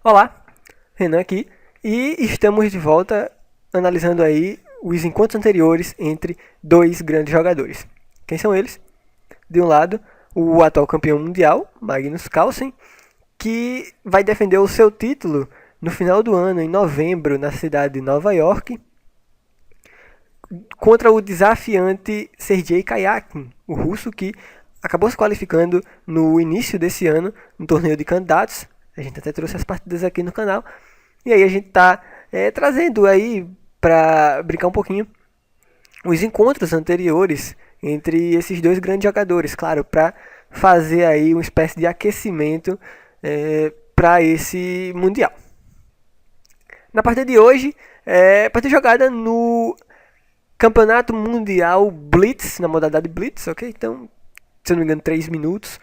Olá, Renan aqui, e estamos de volta analisando aí os encontros anteriores entre dois grandes jogadores. Quem são eles? De um lado, o atual campeão mundial, Magnus Carlsen, que vai defender o seu título no final do ano, em novembro, na cidade de Nova York, contra o desafiante Sergei Kayakin, o russo que acabou se qualificando no início desse ano no torneio de candidatos. A gente até trouxe as partidas aqui no canal. E aí a gente está trazendo aí para brincar um pouquinho os encontros anteriores entre esses dois grandes jogadores, claro, para fazer aí uma espécie de aquecimento para esse mundial. Na partida de hoje, partida jogada no Campeonato Mundial Blitz, na modalidade Blitz, ok? Então, se não me engano, 3 minutos,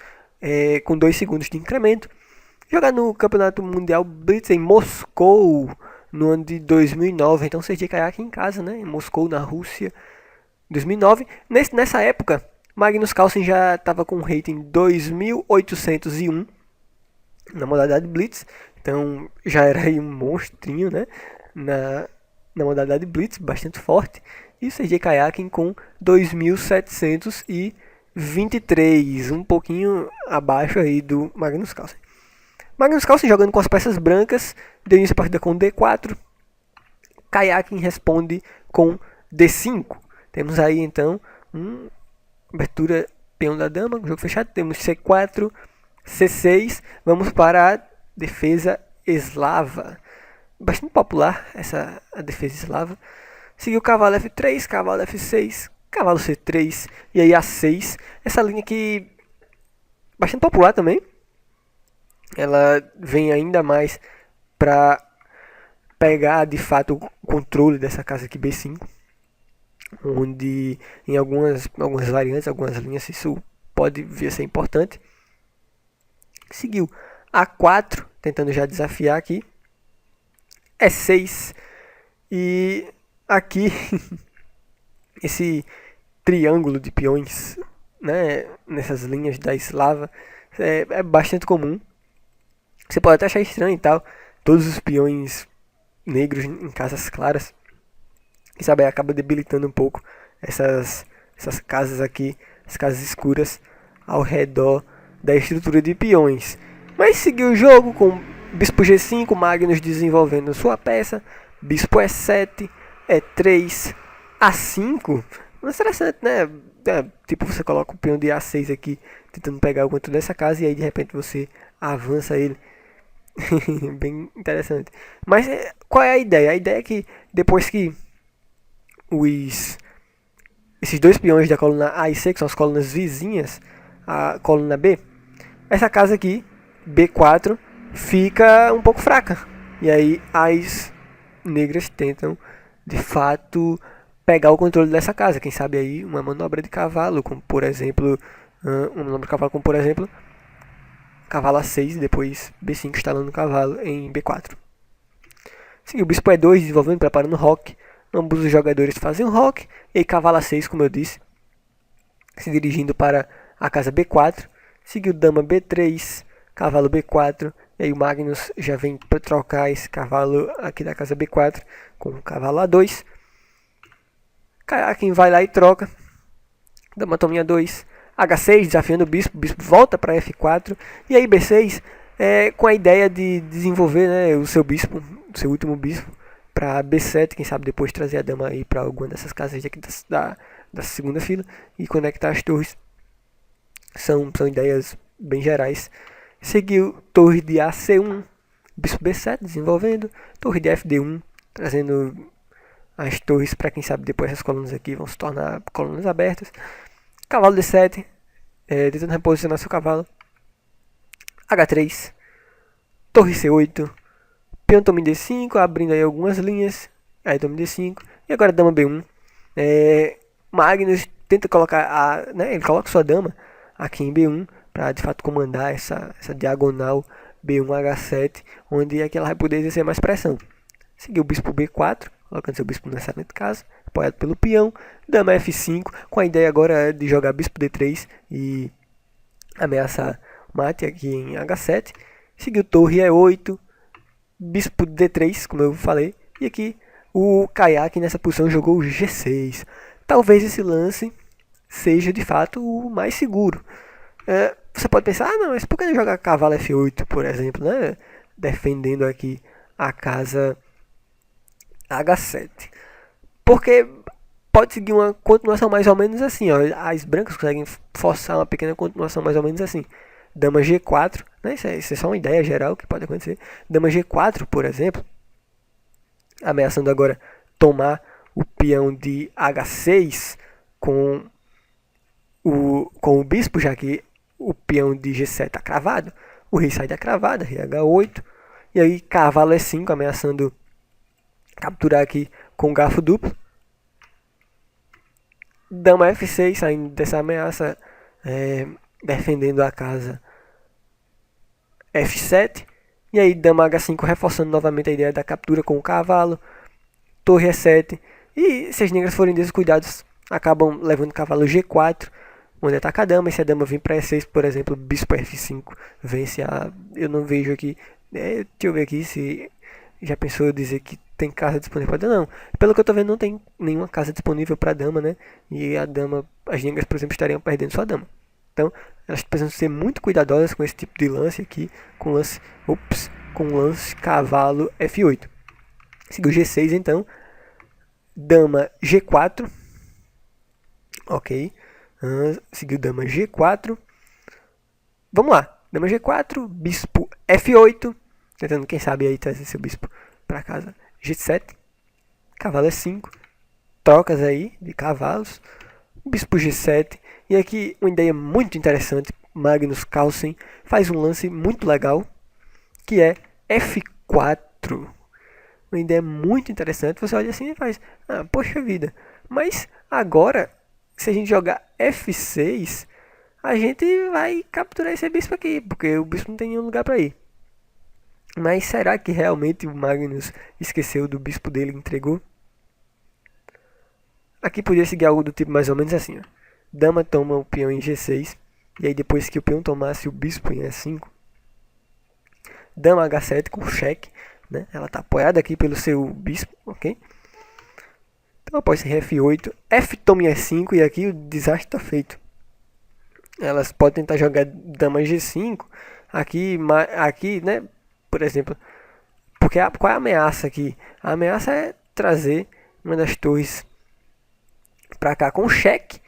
com 2 segundos de incremento. Jogar no Campeonato Mundial Blitz em Moscou, no ano de 2009. Então, Sergei Kayak em casa, né? Em Moscou, na Rússia, 2009. Nessa época, Magnus Carlsen já estava com um rating 2.801 na modalidade Blitz. Então, já era aí um monstrinho, né? Na modalidade Blitz, bastante forte. E o Sergei Kayakin com 2.723, um pouquinho abaixo aí do Magnus Carlsen. Magnus Carlsen jogando com as peças brancas, deu início a partida com D4. Kayakin responde com D5. Temos aí então abertura peão da dama, jogo fechado. Temos C4, C6. Vamos para a defesa eslava. Bastante popular a defesa eslava. Seguiu cavalo F3, cavalo F6, cavalo C3 e aí A6. Essa linha aqui bastante popular também. Ela vem ainda mais para pegar de fato o controle dessa casa aqui B5, onde em algumas variantes, algumas linhas, isso pode vir a ser importante. Seguiu A4, tentando já desafiar aqui. E6 e aqui esse triângulo de peões, né, nessas linhas da eslava é bastante comum. Você pode até achar estranho e tal, todos os peões negros em casas claras. E sabe, acaba debilitando um pouco essas casas aqui, as casas escuras ao redor da estrutura de peões. Mas seguiu o jogo com bispo G5, Magnus desenvolvendo sua peça, bispo E7, E3, A5. Interessante, né? Tipo, você coloca o peão de A6 aqui, tentando pegar o controle dessa casa, e aí de repente você avança ele. Bem interessante. Mas qual é a ideia? A ideia é que depois que esses dois peões da coluna A e C, que são as colunas vizinhas, a coluna B, essa casa aqui, B4, fica um pouco fraca. E aí as negras tentam, de fato, pegar o controle dessa casa. Quem sabe aí uma manobra de cavalo, como por exemplo, cavalo A6 e depois B5 instalando o cavalo em B4. Seguiu o bispo E2 desenvolvendo, preparando o roque. Ambos os jogadores fazem o roque. E cavalo A6, como eu disse, se dirigindo para a casa B4. Seguiu dama B3, cavalo B4. E aí o Magnus já vem para trocar esse cavalo aqui da casa B4 com o cavalo A2. Kayakin vai lá e troca. Dama toma 2. H6 desafiando o bispo volta para F4. E aí B6 com a ideia de desenvolver, né, o seu bispo, o seu último bispo, para B7, quem sabe depois trazer a dama aí para alguma dessas casas aqui da segunda fila e conectar as torres. São ideias bem gerais. Seguiu torre de AC1, bispo B7 desenvolvendo, torre de FD1 trazendo as torres para quem sabe depois essas colunas aqui vão se tornar colunas abertas. Cavalo D7, tentando reposicionar seu cavalo. H3, torre C8, peão toma D5, abrindo aí algumas linhas. Aí toma D5, e agora dama B1. Magnus tenta colocar, ele coloca sua dama aqui em B1, para de fato comandar essa diagonal B1H7, onde é que ela vai poder exercer mais pressão. Seguiu o bispo B4, colocando seu bispo nessa casa, apoiado pelo peão. Dama F5, com a ideia agora de jogar bispo D3 e ameaçar mate aqui em H7. Seguiu torre E8, bispo D3, como eu falei. E aqui o Kayak nessa posição jogou G6. Talvez esse lance seja de fato o mais seguro. Você pode pensar, não, mas por que não jogar cavalo F8, por exemplo, né? Defendendo aqui a casa H7. Porque pode seguir uma continuação mais ou menos assim, ó. As brancas conseguem forçar uma pequena continuação mais ou menos assim. Dama G4, né? Isso é só uma ideia geral que pode acontecer. Dama G4, por exemplo, ameaçando agora tomar o peão de H6 com o bispo, já que o peão de G7 está cravado. O rei sai da cravada, rei H8. E aí cavalo E5, ameaçando capturar aqui com garfo duplo. Dama F6, saindo dessa ameaça, defendendo a casa F7. E aí dama H5, reforçando novamente a ideia da captura com o cavalo. Torre E7. E se as negras forem descuidadas, acabam levando o cavalo G4, onde ataca a dama. E se a dama vir para E6, por exemplo, bispo F5 vence a... Eu não vejo aqui... deixa eu ver aqui se... Já pensou dizer que tem casa disponível para dama? Não. Pelo que eu tô vendo, não tem nenhuma casa disponível para dama, né? E a dama... As negras, por exemplo, estariam perdendo sua dama. Então, elas precisam ser muito cuidadosas com esse tipo de lance aqui. Com lance... Com lance cavalo F8. Seguiu G6, então. Dama G4. Ok. Seguiu dama G4. Vamos lá. Dama G4. Bispo F8. Tentando, quem sabe, aí trazer seu bispo para casa. G7. Cavalo E5. Trocas aí de cavalos. Bispo G7. E aqui uma ideia muito interessante. Magnus Carlsen faz um lance muito legal. Que é F4. Uma ideia muito interessante. Você olha assim e faz, poxa vida. Mas agora, se a gente jogar F6, a gente vai capturar esse bispo aqui, porque o bispo não tem nenhum lugar para ir. Mas será que realmente o Magnus esqueceu do bispo dele e entregou? Aqui poderia seguir algo do tipo mais ou menos assim, ó. Dama toma o peão em G6, e aí depois que o peão tomasse o bispo em E5, dama H7 com cheque, né? Ela está apoiada aqui pelo seu bispo, ok? Então após esse F8, F toma em E5 e aqui o desastre está feito. Elas podem tentar jogar dama G5, aqui, né? Por exemplo, porque qual é a ameaça aqui? A ameaça é trazer uma das torres para cá com cheque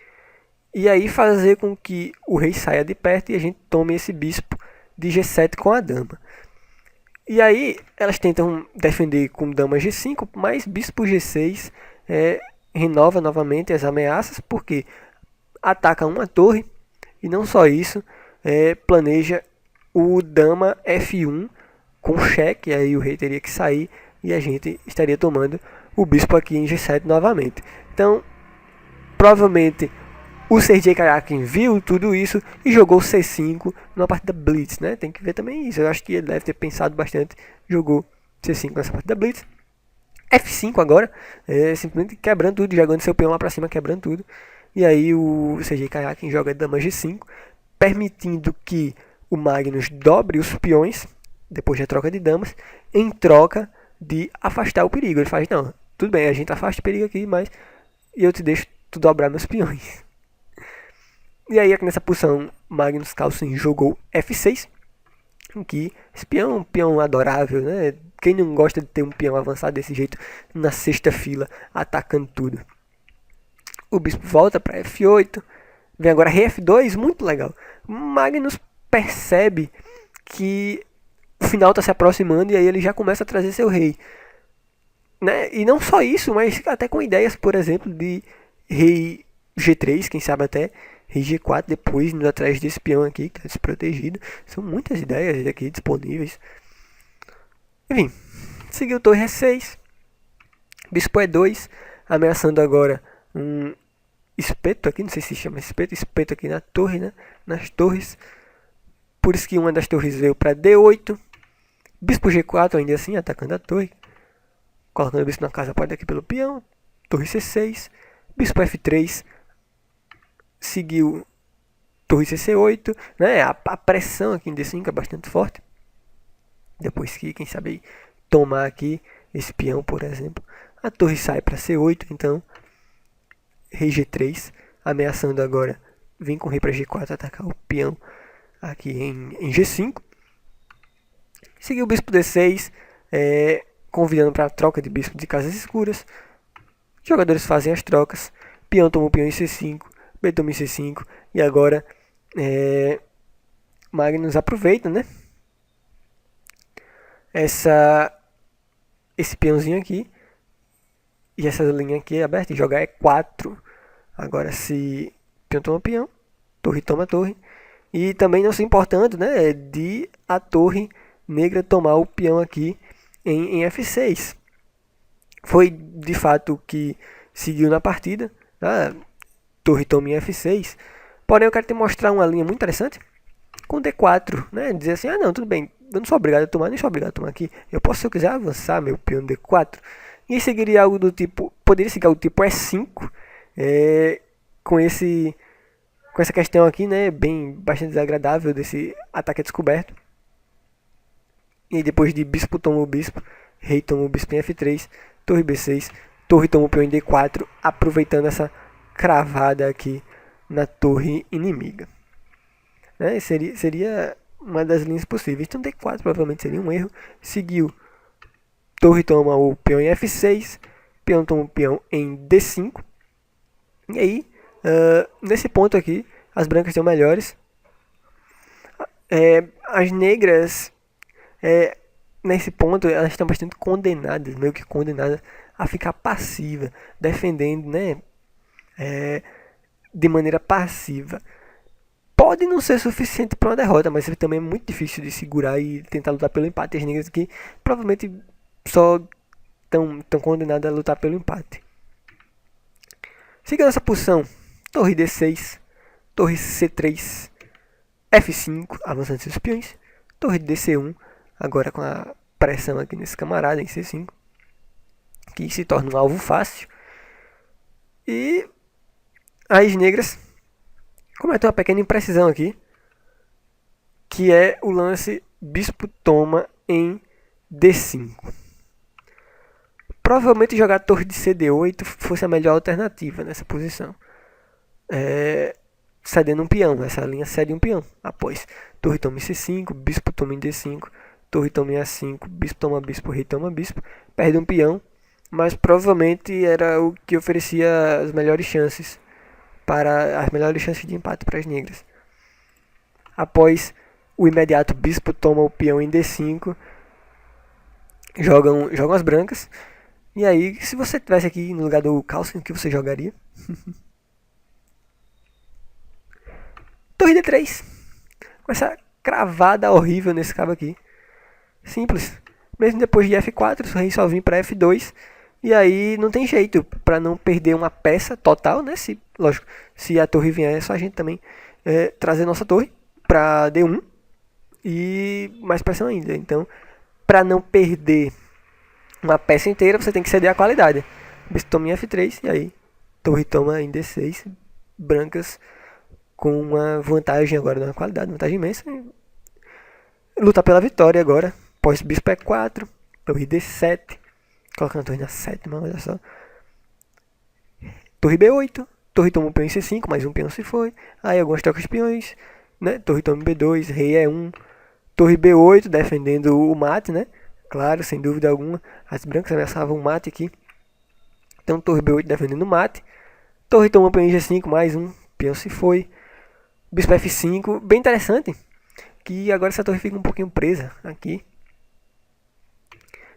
e aí fazer com que o rei saia de perto e a gente tome esse bispo de G7 com a dama. E aí elas tentam defender com dama G5, mas bispo G6 renova novamente as ameaças, porque ataca uma torre e não só isso, planeja o dama F1 com cheque, aí o rei teria que sair e a gente estaria tomando o bispo aqui em G7 novamente. Então, provavelmente o Sergei Karjakin viu tudo isso e jogou C5 numa partida Blitz, né? Tem que ver também isso. Eu acho que ele deve ter pensado bastante. Jogou C5 nessa partida Blitz. F5 agora, simplesmente quebrando tudo, jogando seu peão lá pra cima, quebrando tudo. E aí o Sergei Karjakin joga dama G5, permitindo que o Magnus dobre os peões, depois da troca de damas, em troca de afastar o perigo. Ele faz, não, tudo bem, a gente afasta o perigo aqui, mas eu te deixo tu dobrar meus peões. E aí aqui nessa posição, Magnus Carlsen jogou F6, em que esse peão é um peão adorável, né? Quem não gosta de ter um peão avançado desse jeito na sexta fila, atacando tudo. O bispo volta para F8, vem agora rei F2, muito legal. Magnus percebe que o final está se aproximando e aí ele já começa a trazer seu rei. Né? E não só isso, mas até com ideias, por exemplo, de rei G3, quem sabe até rei G4 depois, indo atrás desse peão aqui que está desprotegido. São muitas ideias aqui disponíveis. Enfim, seguiu torre E6, bispo E2, ameaçando agora um espeto aqui, não sei se chama espeto aqui na torre, né? Nas torres. Por isso que uma das torres veio para D8. Bispo G4 ainda assim, atacando a torre. Colocando o bispo na casa pode aqui pelo peão. Torre C6. Bispo F3. Seguiu torre CC8. Né? A pressão aqui em D5 é bastante forte. Depois que, quem sabe, tomar aqui esse peão, por exemplo. A torre sai para C8, então rei G3, ameaçando agora vir com o rei para G4, atacar o peão aqui em G5. Seguir o bispo D6, convidando para a troca de bispo de casas escuras. Os jogadores fazem as trocas. Peão toma o peão em C5, B toma em C5. E agora Magnus aproveita, né? Esse peãozinho aqui. E essa linha aqui é aberta e jogar E4. Agora se peão toma peão, torre toma torre. E também não se importando, né, de a torre negra tomar o peão aqui em F6. Foi de fato o que seguiu na partida. Tá? Torre toma em F6. Porém eu quero te mostrar uma linha muito interessante com D4, né? Dizer assim, não, tudo bem, eu não sou obrigado a tomar, nem sou obrigado a tomar aqui. Eu posso, se eu quiser, avançar meu peão D4. E aí seguiria algo do tipo, poderia seguir algo do tipo E5, com essa questão aqui, né, bastante desagradável desse ataque descoberto. E depois de bispo toma o bispo, rei toma o bispo em F3, torre B6, torre toma o peão em D4, aproveitando essa cravada aqui na torre inimiga. Né? Seria uma das linhas possíveis. Então D4 provavelmente seria um erro. Seguiu, torre toma o peão em F6, peão toma o peão em D5. E aí, nesse ponto aqui, as brancas estão melhores. As negras, nesse ponto, elas estão bastante condenadas, meio que condenadas a ficar passiva, defendendo, né, de maneira passiva. Pode não ser suficiente para uma derrota, mas também é muito difícil de segurar e tentar lutar pelo empate. As negras aqui provavelmente só estão condenadas a lutar pelo empate. Seguindo essa posição, torre D6, torre C3, F5, avançando seus peões, torre DC1, agora com a pressão aqui nesse camarada em C5, que se torna um alvo fácil. E as negras cometem uma pequena imprecisão aqui, que é o lance bispo toma em D5. Provavelmente jogar torre de CD8 fosse a melhor alternativa nessa posição. Cedendo um peão, essa linha cede um peão. Após torre toma em C5, bispo toma em D5, torre toma em A5, bispo toma bispo, rei toma bispo. Perde um peão, mas provavelmente era o que oferecia as melhores chances de empate para as negras. Após o imediato bispo toma o peão em D5, jogam as brancas. E aí, se você estivesse aqui no lugar do Carlsen, o que você jogaria? Torre D3. Com essa cravada horrível nesse cabo aqui. Simples. Mesmo depois de F4, o rei só vem para F2. E aí não tem jeito para não perder uma peça total, né? Lógico, se a torre vier, é só a gente também trazer nossa torre para D1. E mais pressão ainda. Então, para não perder uma peça inteira, você tem que ceder a qualidade. Bispo toma em F3 e aí torre toma em D6. Brancas com uma vantagem agora, uma qualidade, uma vantagem imensa. Lutar pela vitória agora. Pós bispo E4, torre D7, colocando a torre na sétima, olha só. Torre B8, torre toma um peão em C5, mais um peão se foi. Aí algumas trocas de peões, né? Torre toma em B2, rei E1, torre B8, defendendo o mate, né? Claro, sem dúvida alguma, as brancas ameaçavam o mate aqui. Então torre B8 defendendo o mate. Torre toma um peão em G5, mais um peão se foi. Bispo F5, bem interessante, que agora essa torre fica um pouquinho presa aqui.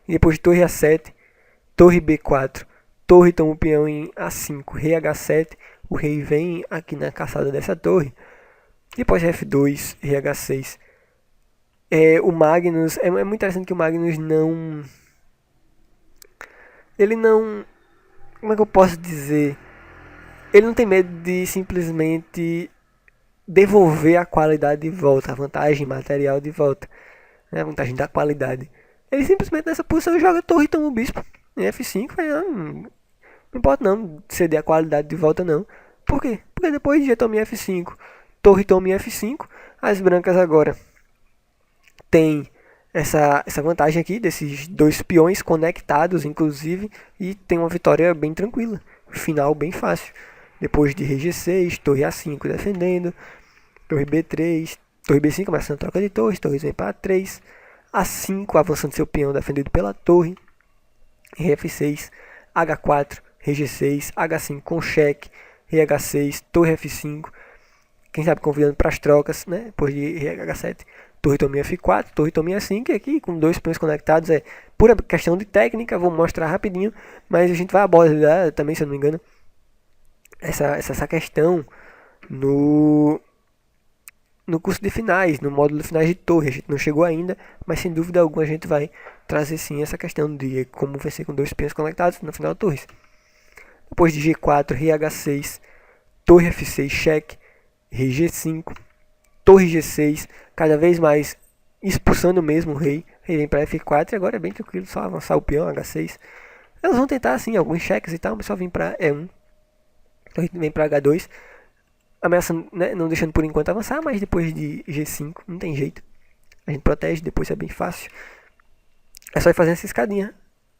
E depois de torre A7, torre B4, torre toma o peão em A5, rei H7, o rei vem aqui na caçada dessa torre. Depois F2, rei H6. O Magnus, é muito interessante que o Magnus não... Ele não... Como é que eu posso dizer? Ele não tem medo de simplesmente devolver a qualidade de volta, a vantagem material de volta, né? A vantagem da qualidade. Ele simplesmente nessa posição joga torre e toma o bispo em F5. Não importa não ceder a qualidade de volta não. Por quê? Porque depois de G toma em F5, torre toma em F5, as brancas agora têm essa vantagem aqui desses dois peões conectados, inclusive, e tem uma vitória bem tranquila. Final bem fácil. Depois de rei G6, torre A5 defendendo, torre B3, torre B5 começando a troca de torres, torres vem para A3, A5 avançando seu peão defendido pela torre, rei F6, H4, rei G6, H5 com cheque, rei H6, torre F5, quem sabe convidando para as trocas, né? Depois de rei H7, torre toma F4, torre toma F5, e aqui com dois peões conectados é pura questão de técnica, vou mostrar rapidinho, mas a gente vai abordar também, se eu não me engano, essa questão no curso de finais, no módulo de finais de torre. A gente não chegou ainda, mas sem dúvida alguma a gente vai trazer sim essa questão de como vencer com dois peões conectados no final da torre. Depois de G4, rei H6, torre F6, cheque, rei G5, torre G6, cada vez mais expulsando mesmo o rei. Rei vem para F4 e agora é bem tranquilo, só avançar o peão H6. Elas vão tentar assim alguns cheques e tal, mas só vem para E1. Torre vem para H2, ameaçando, né, não deixando por enquanto avançar, mas depois de G5 não tem jeito. A gente protege, depois é bem fácil. É só ir fazendo essa escadinha.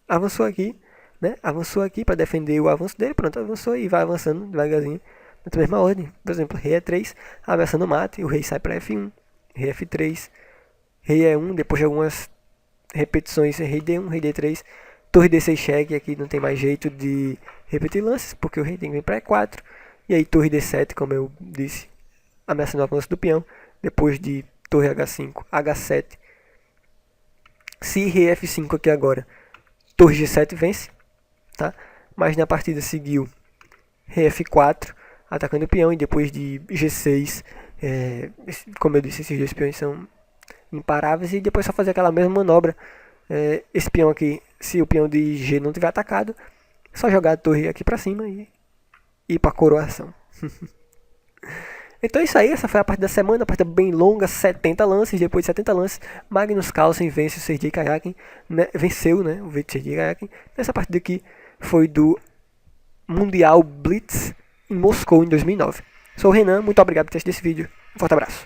Avançou aqui, né? Avançou aqui para defender o avanço dele, pronto, avançou e vai avançando devagarzinho. Na mesma ordem, por exemplo, rei E3, ameaçando o mate, o rei sai para F1, rei F3, rei E1, depois de algumas repetições, rei D1, rei D3, torre D6 cheque, aqui não tem mais jeito de repetir lances, porque o rei tem que vir para E4, e aí torre D7, como eu disse, ameaçando o avanço do peão, depois de torre H5, H7, se rei F5 aqui agora, torre G7 vence, tá? Mas na partida seguiu rei F4, atacando o peão, e depois de G6, como eu disse, esses dois peões são imparáveis, e depois só fazer aquela mesma manobra. Esse peão aqui, se o peão de G não tiver atacado, só jogar a torre aqui pra cima e ir pra coroação. Então é isso aí, essa foi a parte da semana, a partida bem longa, 70 lances. Depois de 70 lances, Magnus Carlsen vence o Sergei Karjakin, né, venceu, né, o Sergei Karjakin. Essa partida aqui foi do Mundial Blitz em Moscou em 2009. Sou o Renan, muito obrigado por ter assistido esse vídeo. Um forte abraço.